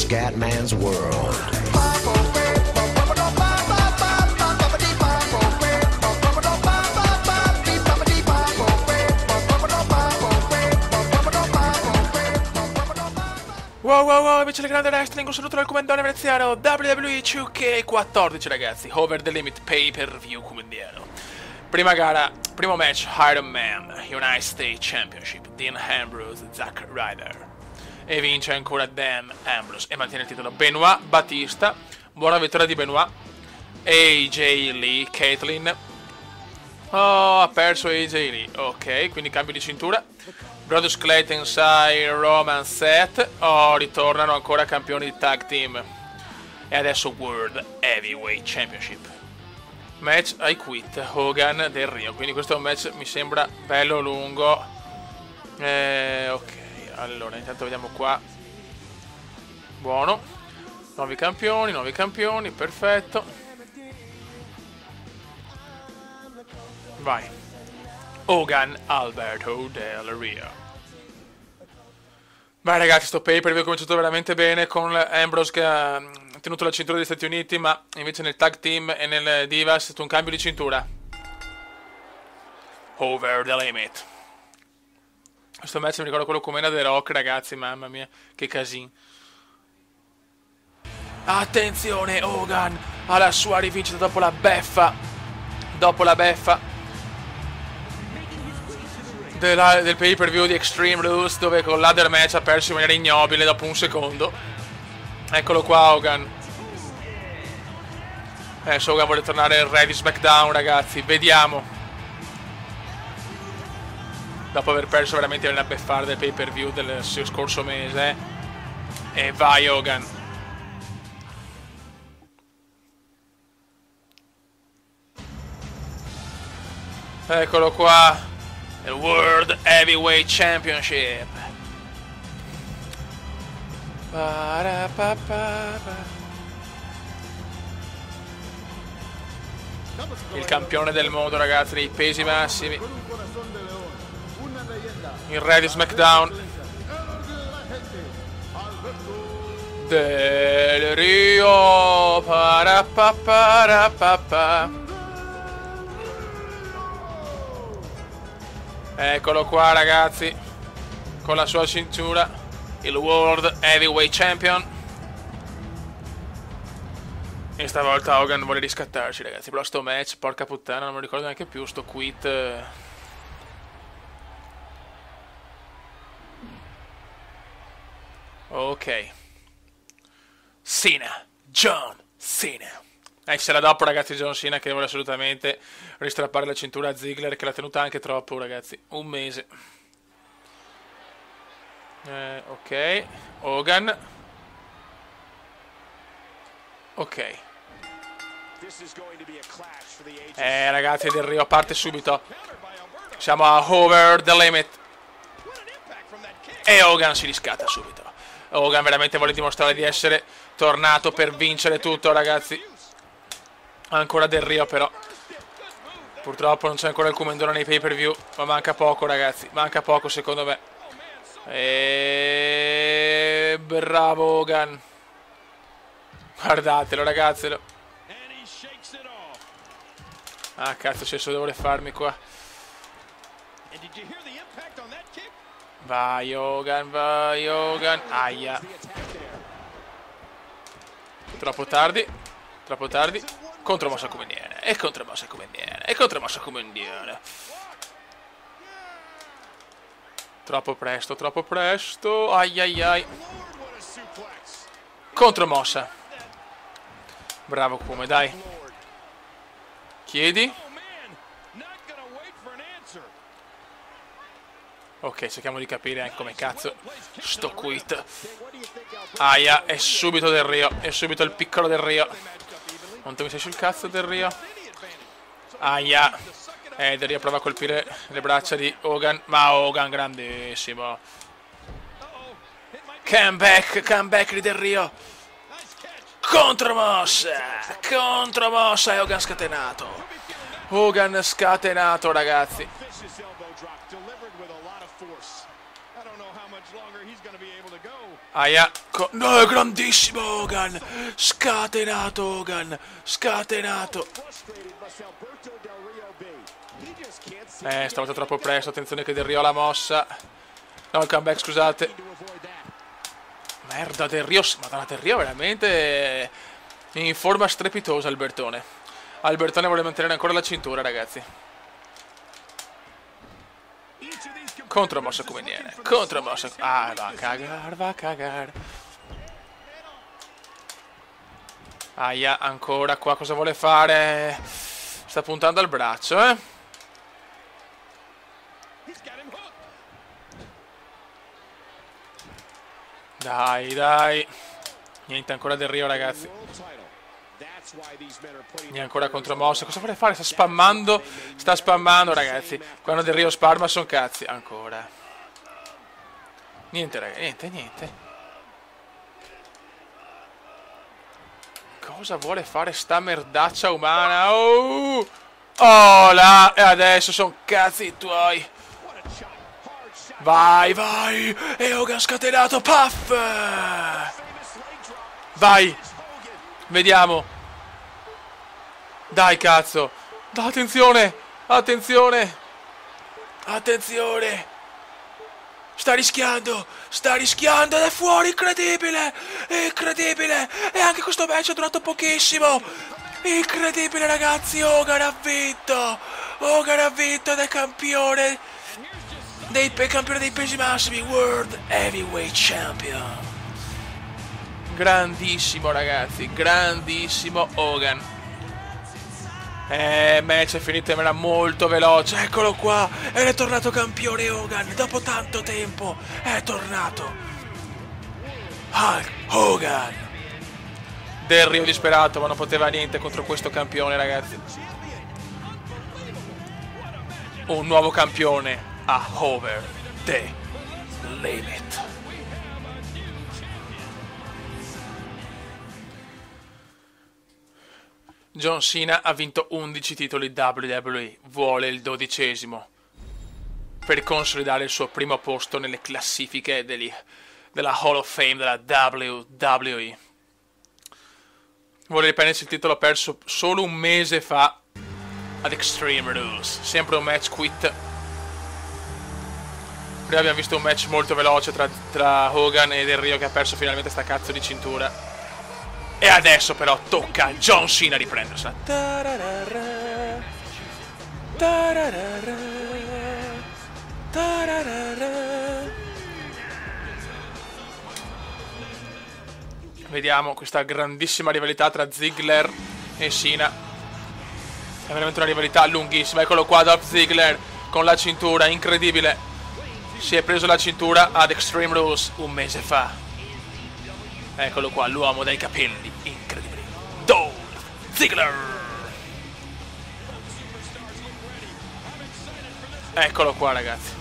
Scatman's World. Wow, invece il grande wrestling, un saluto dal comandante veneziano WWE 2K14 ragazzi, Over the Limit Pay Per View comandiano. Prima gara, primo match, Iron Man, United States Championship, Dean Ambrose, Zack Ryder. E vince ancora Dan Ambrose e mantiene il titolo. Benoit Batista, buona vittoria di Benoit. AJ Lee, Caitlyn. Oh, ha perso AJ Lee, ok, quindi cambio di cintura. Brodus Clay, Tensai, Roman, Seth. Oh, ritornano ancora campioni di tag team. E adesso World Heavyweight Championship. Match I Quit, Hogan del Rio. Quindi questo è un match, mi sembra, bello lungo. Ok, allora intanto vediamo qua. Buono. Nuovi campioni, perfetto. Vai. Hogan Alberto del Rio. Beh ragazzi, sto pay per view è cominciato veramente bene con Ambrose che ha tenuto la cintura degli Stati Uniti, ma invece nel tag team e nel Divas è stato un cambio di cintura. Over the Limit. Questo match mi ricorda quello con Mena The Rock, ragazzi, mamma mia, che casino. Attenzione, Hogan alla sua rivincita dopo la beffa. Del pay per view di Extreme Rules, dove con l'ladder match ha perso in maniera ignobile dopo un secondo. Eccolo qua Hogan. Adesso Hogan vuole tornare al re di SmackDown, ragazzi, vediamo. Dopo aver perso veramente una beffarda del pay per view del scorso mese. E vai Hogan. Eccolo qua. Il World Heavyweight Championship. Il campione del mondo, ragazzi, dei pesi massimi. Il re di SmackDown. Del Rio. Eccolo qua ragazzi, con la sua cintura, il World Heavyweight Champion. E stavolta Hogan vuole riscattarci ragazzi, però sto match, porca puttana, non mi ricordo neanche più, sto quit. Ok. Cena, John Cena. Ci sarà dopo ragazzi John Cena che vuole assolutamente ristrappare la cintura a Ziggler, che l'ha tenuta anche troppo ragazzi, un mese. Ok, Hogan. Ok. Ragazzi, Del Rio parte subito. Siamo a Over the Limit. E Hogan si riscatta subito. Hogan veramente vuole dimostrare di essere tornato per vincere tutto ragazzi. Ancora Del Rio però. Purtroppo non c'è ancora il comandone nei pay per view. Ma manca poco ragazzi. Manca poco secondo me. E bravo Hogan. Guardatelo ragazzelo. Ah cazzo, adesso devo farmi qua. Vai Hogan, vai Hogan. Aia. Troppo tardi. Troppo tardi. Contromossa comandiere. E contromossa comandiere. E contromossa comandiere. Troppo presto, troppo presto. Ai ai ai. Contromossa. Bravo come, dai. Chiedi. Ok, cerchiamo di capire anche come cazzo sto quit. Aia, è subito Del Rio. È subito il piccolo Del Rio. Quanto mi sei sul cazzo Del Rio? Aia. Del Rio prova a colpire le braccia di Hogan. Ma Hogan grandissimo. Comeback di Del Rio. Contromossa. Contromossa e Hogan scatenato. Hogan scatenato ragazzi. Aia. No, grandissimo Hogan. Scatenato Hogan. Scatenato. Stavolta troppo presto. Attenzione che Del Rio ha la mossa. No, il comeback, scusate. Merda, Del Rio. Madonna, Del Rio veramente in forma strepitosa Albertone. Albertone vuole mantenere ancora la cintura, ragazzi. Contromossa come viene. Contromossa. Ah, va a cagar, va a cagar. Aia, ancora qua. Cosa vuole fare? Sta puntando al braccio, eh. Dai, dai. Niente, ancora Del Rio, ragazzi. Niente, ancora contromossa. Cosa vuole fare? Sta spammando. Sta spammando, ragazzi. Quando Del Rio spamma sono cazzi. Ancora. Niente, ragazzi. Niente, niente. Cosa vuole fare sta merdaccia umana? Oh! Oh, là. E adesso sono cazzi tuoi. Vai, vai. E Hogan scatenato. Puff. Vai. Vediamo. Dai, cazzo. Attenzione. Attenzione. Attenzione. Sta rischiando. Sta rischiando ed è fuori. Incredibile. Incredibile. E anche questo match è durato pochissimo. Incredibile, ragazzi. Hogan ha vinto. Hogan ha vinto ed è campione campione dei pesi massimi. World Heavyweight Champion. Grandissimo, ragazzi. Grandissimo Hogan. Match è finito in maniera molto veloce. Eccolo qua. Ed è tornato campione Hogan. Dopo tanto tempo è tornato Hulk Hogan. Del Rio disperato, ma non poteva niente contro questo campione, ragazzi. Un nuovo campione a Over the Limit. John Cena ha vinto 11 titoli WWE, vuole il 12° per consolidare il suo primo posto nelle classifiche della Hall of Fame della WWE. Vuole riprendersi il titolo perso solo un mese fa ad Extreme Rules, sempre un match quit. Prima abbiamo visto un match molto veloce tra Hogan e Del Rio, che ha perso finalmente sta cazzo di cintura. E adesso però tocca a John Cena riprendersela. Vediamo questa grandissima rivalità tra Ziggler e Cena. È veramente una rivalità lunghissima. Eccolo qua, Dolph Ziggler con la cintura, incredibile. Si è preso la cintura ad Extreme Rules un mese fa. Eccolo qua, l'uomo dai capelli incredibili, Dolph Ziggler. Eccolo qua, ragazzi.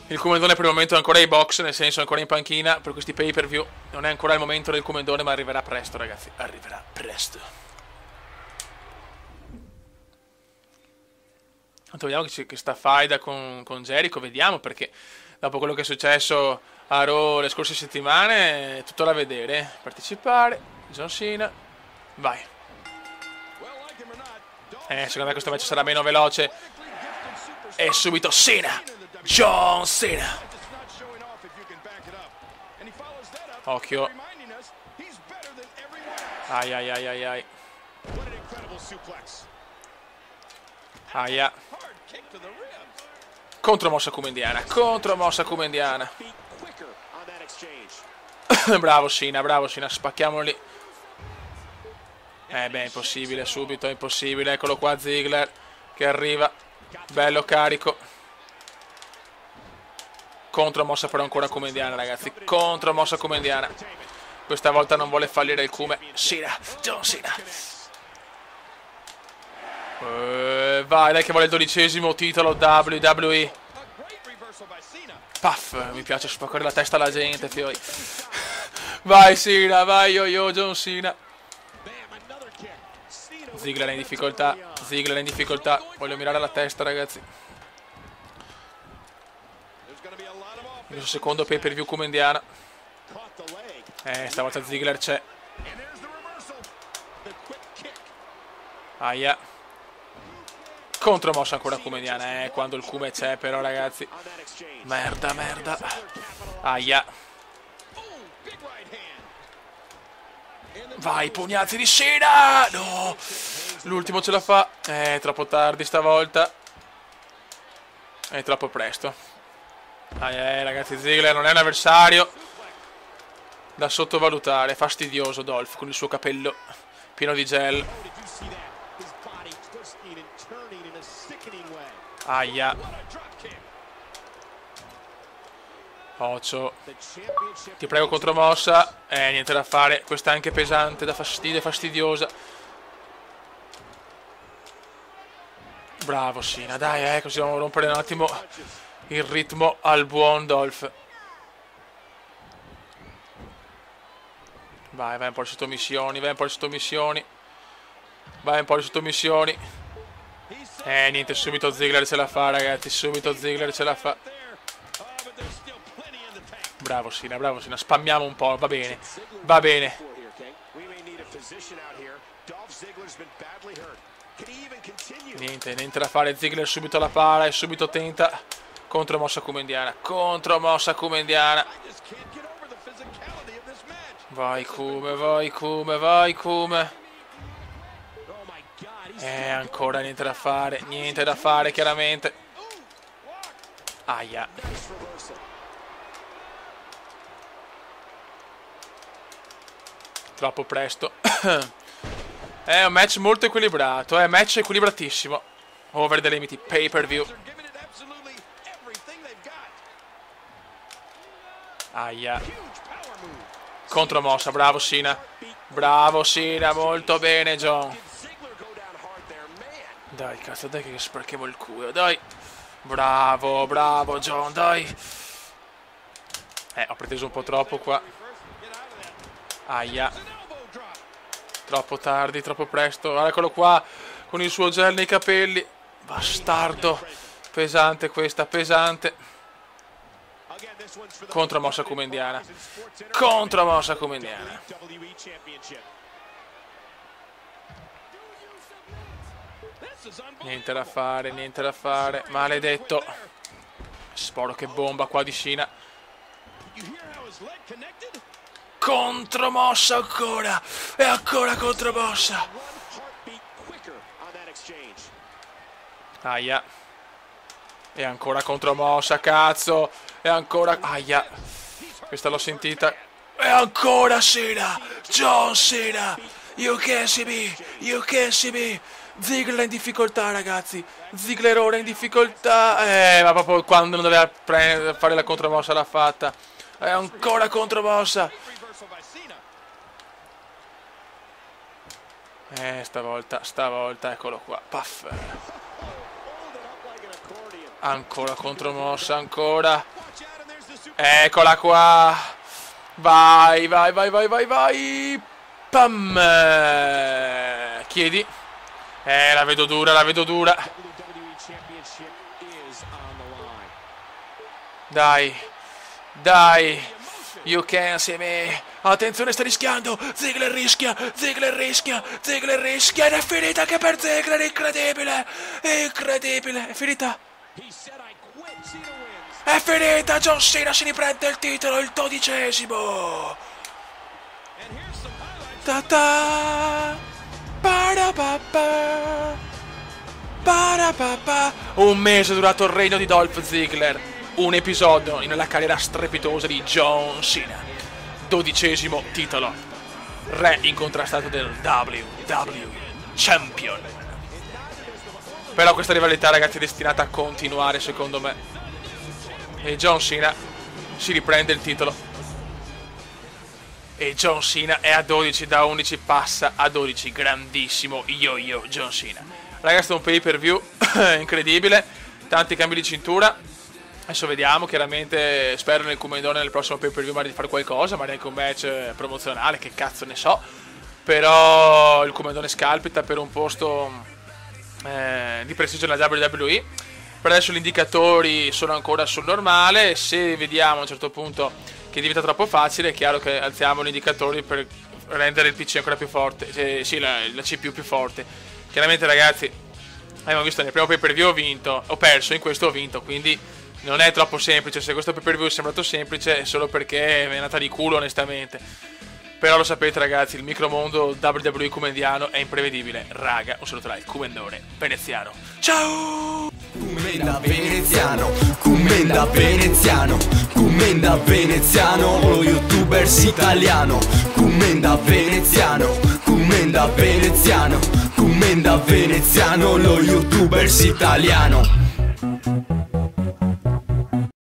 Il comandone per il momento è ancora ai box, nel senso ancora in panchina per questi pay per view. Non è ancora il momento del comandone, ma arriverà presto, ragazzi. Arriverà presto. Vediamo che sta faida con Jericho, vediamo, perché dopo quello che è successo a Raw le scorse settimane è tutto da vedere. Partecipare, John Cena, vai. Secondo me questo match sarà meno veloce. E subito Cena, John Cena. Occhio. Ai ai ai ai ai. Aia. Contromossa come indiana. Contromossa come indiana. Bravo Cena, spacchiamoli. Beh, è impossibile, subito, è impossibile. Eccolo qua Ziggler che arriva. Bello carico. Contromossa però ancora come indiana, ragazzi. Contromossa come indiana. Questa volta non vuole fallire il cume. Cena, John Cena. Vai, dai che vuole il 12° titolo WWE. Puff, mi piace spaccare la testa alla gente, fioi. Vai Cena, vai yo John Cena. Ziggler è in difficoltà. Ziggler è in difficoltà. Voglio mirare alla testa, ragazzi. Il suo secondo pay per view come indiana. Stavolta Ziggler c'è. Aia. Contromossa ancora come indiana. Quando il Kume c'è però, ragazzi. Merda, merda. Aia. Vai, pugnazzi di scena! No! L'ultimo ce la fa. Troppo tardi stavolta. È troppo presto. Ragazzi, Ziggler non è un avversario da sottovalutare. Fastidioso Dolph con il suo capello pieno di gel. Aia. Occhio. Ti prego, contromossa. Niente da fare. Questa è anche pesante, da fastidio, fastidiosa. Bravo Cena, dai, così dobbiamo rompere un attimo il ritmo al buon Dolph. Vai un po' di sottomissioni, vai un po' di sottomissioni. Vai un po' di sottomissioni. Niente, subito Ziggler ce la fa, ragazzi, subito Ziggler ce la fa. Bravo Cena, spammiamo un po', va bene, va bene. Niente da fare, Ziggler subito la para e subito tenta. Contromossa come indiana, contromossa come indiana. Vai Kume, vai Kume, vai Kume. Ancora niente da fare chiaramente. Aia. Troppo presto. È un match molto equilibrato, è un match equilibratissimo. Over the limit, pay per view. Aia. Contromossa, bravo Cena. Bravo Cena, molto bene John. Dai, cazzo, dai che sprechiamo il culo, dai. Bravo, bravo John, dai. Ho preteso un po' troppo qua. Aia. Troppo tardi, troppo presto. Eccolo qua, con il suo gel nei capelli. Bastardo. Pesante questa, pesante. Contromossa come indiana. Contromossa come indiana. Niente da fare. Maledetto. Sporo che bomba qua di Cena. Contromossa ancora. E ancora contromossa. Aia. E ancora contromossa, cazzo. E ancora. Aia. Questa l'ho sentita. E ancora Cena. John Cena. You can see me. You can see me. Ziggler in difficoltà, ragazzi. Ziggler ora in difficoltà. Ma proprio quando non doveva fare la contromossa l'ha fatta. E ancora contromossa. Stavolta, eccolo qua. Puff. Ancora contromossa, ancora. Eccola qua. Vai. Pam. Chiedi. La vedo dura. Dai. You can see me. Attenzione, sta rischiando. Ziggler rischia. Ed è finita anche per Ziggler. Incredibile. È finita. John Cena si riprende il titolo, il 12°. Un mese è durato il regno di Dolph Ziggler. Un episodio nella carriera strepitosa di John Cena. 12° titolo. Re incontrastato del WWE Champion. Però questa rivalità, ragazzi, è destinata a continuare, secondo me. E John Cena si riprende il titolo. E John Cena è a 12, da 11 passa a 12. Grandissimo yo-yo John Cena. Ragazzi, è un pay per view incredibile. Tanti cambi di cintura. Adesso vediamo, chiaramente spero nel Commendone nel prossimo pay per view magari di fare qualcosa, magari anche un match promozionale, che cazzo ne so. Però il Commendone scalpita per un posto di prestigio nella WWE. Per adesso gli indicatori sono ancora sul normale. Se vediamo a un certo punto che diventa troppo facile, è chiaro che alziamo gli indicatori per rendere il PC ancora più forte, sì, la CPU più forte. Chiaramente ragazzi, abbiamo visto nel primo pay per view ho perso, in questo ho vinto, quindi non è troppo semplice. Se questo pay per view è sembrato semplice è solo perché è andata di culo onestamente. Però lo sapete ragazzi, il micromondo WWE Comendiano è imprevedibile. Raga, un saluto dal Comendone veneziano. Ciao! Commenda veneziano, commenda veneziano, commenda veneziano, lo youtubers italiano. Commenda veneziano, commenda veneziano, commenda veneziano, lo youtubers italiano.